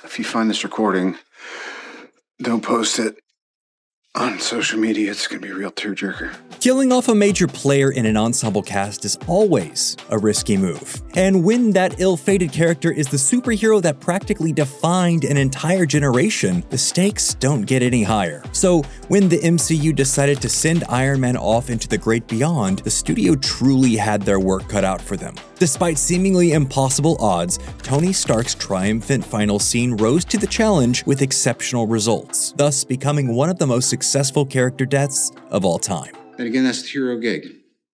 If you find this recording, don't post it on social media. It's gonna be a real tearjerker. Killing off a major player in an ensemble cast is always a risky move. And when that ill-fated character is the superhero that practically defined an entire generation, the stakes don't get any higher. So when the MCU decided to send Iron Man off into the great beyond, the studio truly had their work cut out for them. Despite seemingly impossible odds, Tony Stark's triumphant final scene rose to the challenge with exceptional results, thus becoming one of the most successful character deaths of all time. And again, that's the hero gig.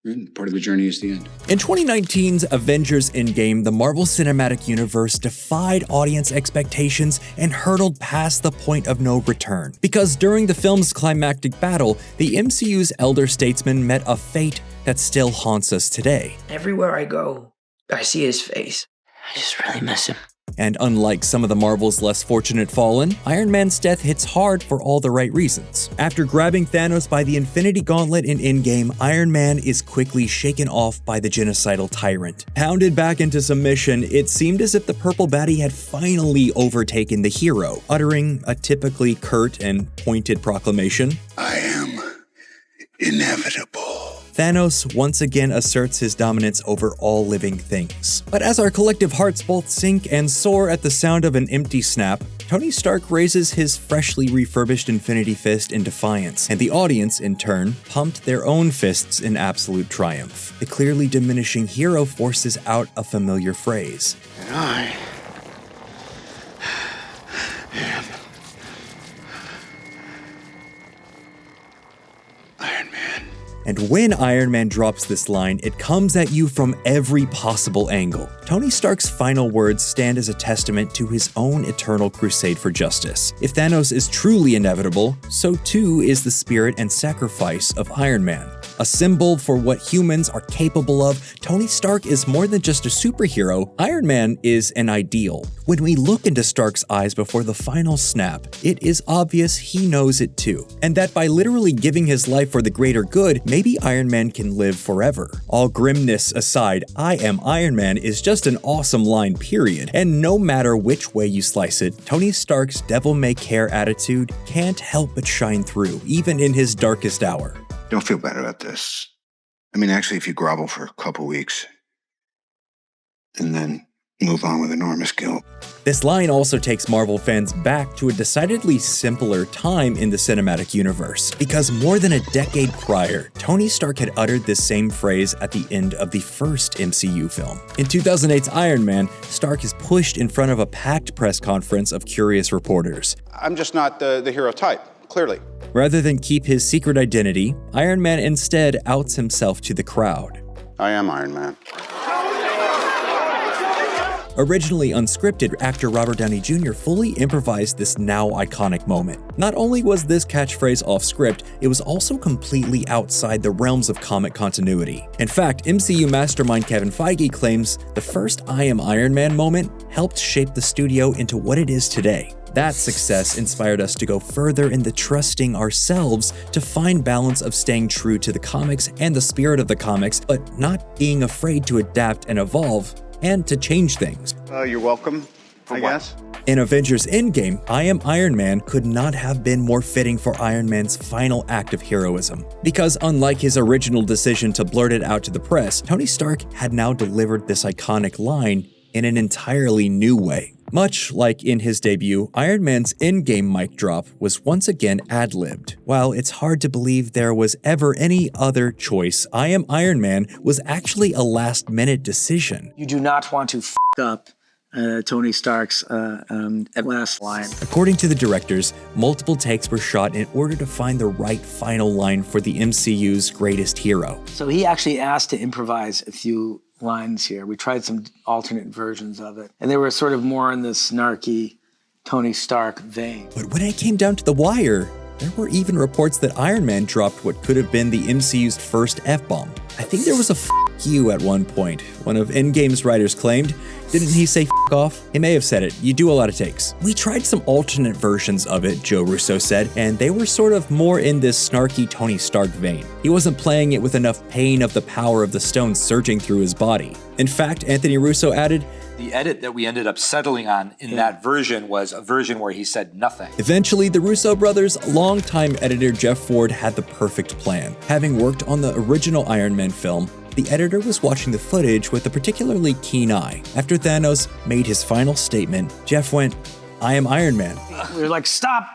Right? Part of the journey is the end. In 2019's Avengers Endgame, the Marvel Cinematic Universe defied audience expectations and hurtled past the point of no return. Because during the film's climactic battle, the MCU's elder statesman met a fate that still haunts us today. Everywhere I go, I see his face. I just really miss him. And unlike some of the Marvel's less fortunate fallen, Iron Man's death hits hard for all the right reasons. After grabbing Thanos by the Infinity Gauntlet in Endgame, Iron Man is quickly shaken off by the genocidal tyrant. Pounded back into submission, it seemed as if the purple baddie had finally overtaken the hero, uttering a typically curt and pointed proclamation. I am inevitable. Thanos once again asserts his dominance over all living things. But as our collective hearts both sink and soar at the sound of an empty snap, Tony Stark raises his freshly refurbished Infinity Fist in defiance, and the audience, in turn, pumped their own fists in absolute triumph. The clearly diminishing hero forces out a familiar phrase. And I am Iron Man. And when Iron Man drops this line, it comes at you from every possible angle. Tony Stark's final words stand as a testament to his own eternal crusade for justice. If Thanos is truly inevitable, so too is the spirit and sacrifice of Iron Man. A symbol for what humans are capable of, Tony Stark is more than just a superhero. Iron Man is an ideal. When we look into Stark's eyes before the final snap, it is obvious he knows it too, and that by literally giving his life for the greater good, maybe Iron Man can live forever. All grimness aside, I am Iron Man is just an awesome line, period. And no matter which way you slice it, Tony Stark's devil-may-care attitude can't help but shine through, even in his darkest hour. Don't feel bad about this. I mean, actually, if you grovel for a couple weeks and then move on with enormous guilt. This line also takes Marvel fans back to a decidedly simpler time in the cinematic universe, because more than a decade prior, Tony Stark had uttered this same phrase at the end of the first MCU film. In 2008's Iron Man, Stark is pushed in front of a packed press conference of curious reporters. I'm just not the hero type, clearly. Rather than keep his secret identity, Iron Man instead outs himself to the crowd. I am Iron Man. Originally unscripted, actor Robert Downey Jr. fully improvised this now iconic moment. Not only was this catchphrase off script, it was also completely outside the realms of comic continuity. In fact, MCU mastermind Kevin Feige claims the first I am Iron Man moment helped shape the studio into what it is today. That success inspired us to go further in the trusting ourselves to find balance of staying true to the comics and the spirit of the comics, but not being afraid to adapt and evolve, and to change things. You're welcome, I guess. In Avengers Endgame, I Am Iron Man could not have been more fitting for Iron Man's final act of heroism. Because unlike his original decision to blurt it out to the press, Tony Stark had now delivered this iconic line in an entirely new way. Much like in his debut, Iron Man's Endgame mic drop was once again ad-libbed. While it's hard to believe there was ever any other choice, I Am Iron Man was actually a last-minute decision. You do not want to f up Tony Stark's last line. According to the directors, multiple takes were shot in order to find the right final line for the MCU's greatest hero. So he actually asked to improvise a few lines here. We tried some alternate versions of it, and they were sort of more in the snarky Tony Stark vein. But when it came down to the wire, there were even reports that Iron Man dropped what could have been the MCU's first F-bomb. I think there was a "f you" at one point, one of Endgame's writers claimed. Didn't he say "f off"? He may have said it. You do a lot of takes. We tried some alternate versions of it, Joe Russo said, and they were sort of more in this snarky Tony Stark vein. He wasn't playing it with enough pain of the power of the stone surging through his body. In fact, Anthony Russo added, the edit that we ended up settling on in that version was a version where he said nothing. Eventually, the Russo brothers' longtime editor Jeff Ford had the perfect plan. Having worked on the original Iron Man film, the editor was watching the footage with a particularly keen eye. After Thanos made his final statement, Jeff went, "I am Iron Man." We were like, stop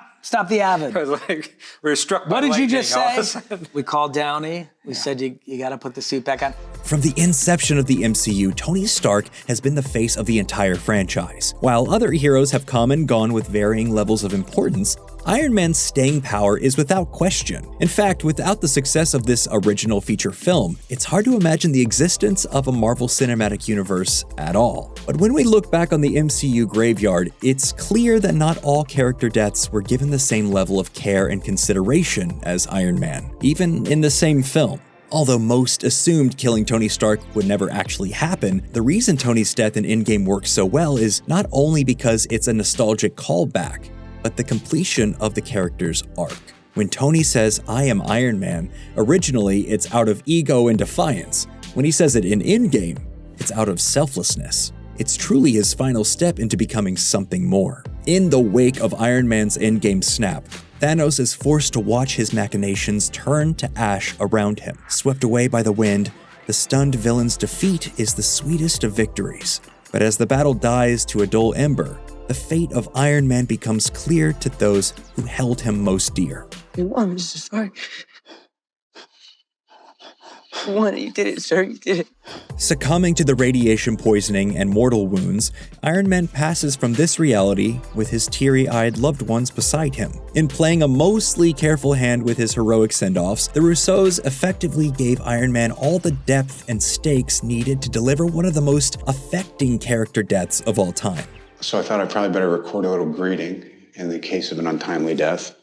the Avid. We were struck by What did you just lightning say? We called Downey. We said, you got to put the suit back on. From the inception of the MCU, Tony Stark has been the face of the entire franchise. While other heroes have come and gone with varying levels of importance, Iron Man's staying power is without question. In fact, without the success of this original feature film, it's hard to imagine the existence of a Marvel Cinematic Universe at all. But when we look back on the MCU graveyard, it's clear that not all character deaths were given the same level of care and consideration as Iron Man, even in the same film. Although most assumed killing Tony Stark would never actually happen, the reason Tony's death in Endgame works so well is not only because it's a nostalgic callback, but the completion of the character's arc. When Tony says, "I am Iron Man," originally it's out of ego and defiance. When he says it in Endgame, it's out of selflessness. It's truly his final step into becoming something more. In the wake of Iron Man's Endgame snap, Thanos is forced to watch his machinations turn to ash around him. Swept away by the wind, the stunned villain's defeat is the sweetest of victories. But as the battle dies to a dull ember, the fate of Iron Man becomes clear to those who held him most dear. You won, Mr. Stark. You won it. You did it, sir. You did it. Succumbing to the radiation poisoning and mortal wounds, Iron Man passes from this reality with his teary-eyed loved ones beside him. In playing a mostly careful hand with his heroic send-offs, the Russos effectively gave Iron Man all the depth and stakes needed to deliver one of the most affecting character deaths of all time. So I thought I'd probably better record a little greeting in the case of an untimely death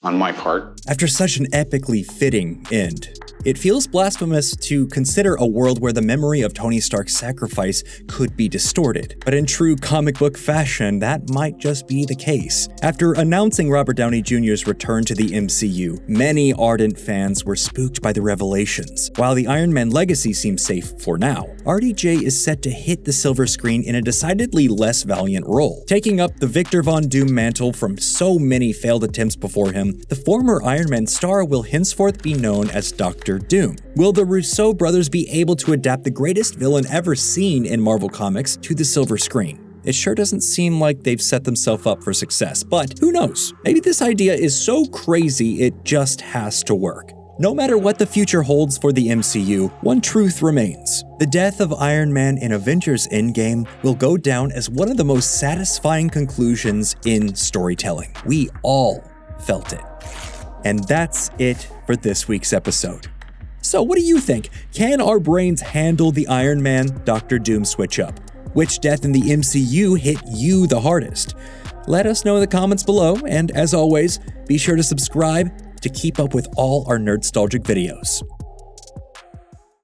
on my part. After such an epically fitting end, it feels blasphemous to consider a world where the memory of Tony Stark's sacrifice could be distorted. But in true comic book fashion, that might just be the case. After announcing Robert Downey Jr.'s return to the MCU, many ardent fans were spooked by the revelations. While the Iron Man legacy seems safe for now, RDJ is set to hit the silver screen in a decidedly less valiant role. Taking up the Victor Von Doom mantle from so many failed attempts before him, the former Iron Man star will henceforth be known as Dr. Doom. Will the Russo brothers be able to adapt the greatest villain ever seen in Marvel Comics to the silver screen? It sure doesn't seem like they've set themselves up for success, but who knows? Maybe this idea is so crazy it just has to work. No matter what the future holds for the MCU, one truth remains. The death of Iron Man in Avengers Endgame will go down as one of the most satisfying conclusions in storytelling. We all felt it. And that's it for this week's episode. So what do you think? Can our brains handle the Iron Man Dr. Doom switch up? Which death in the MCU hit you the hardest? Let us know in the comments below, and as always, be sure to subscribe to keep up with all our Nerdstalgic videos.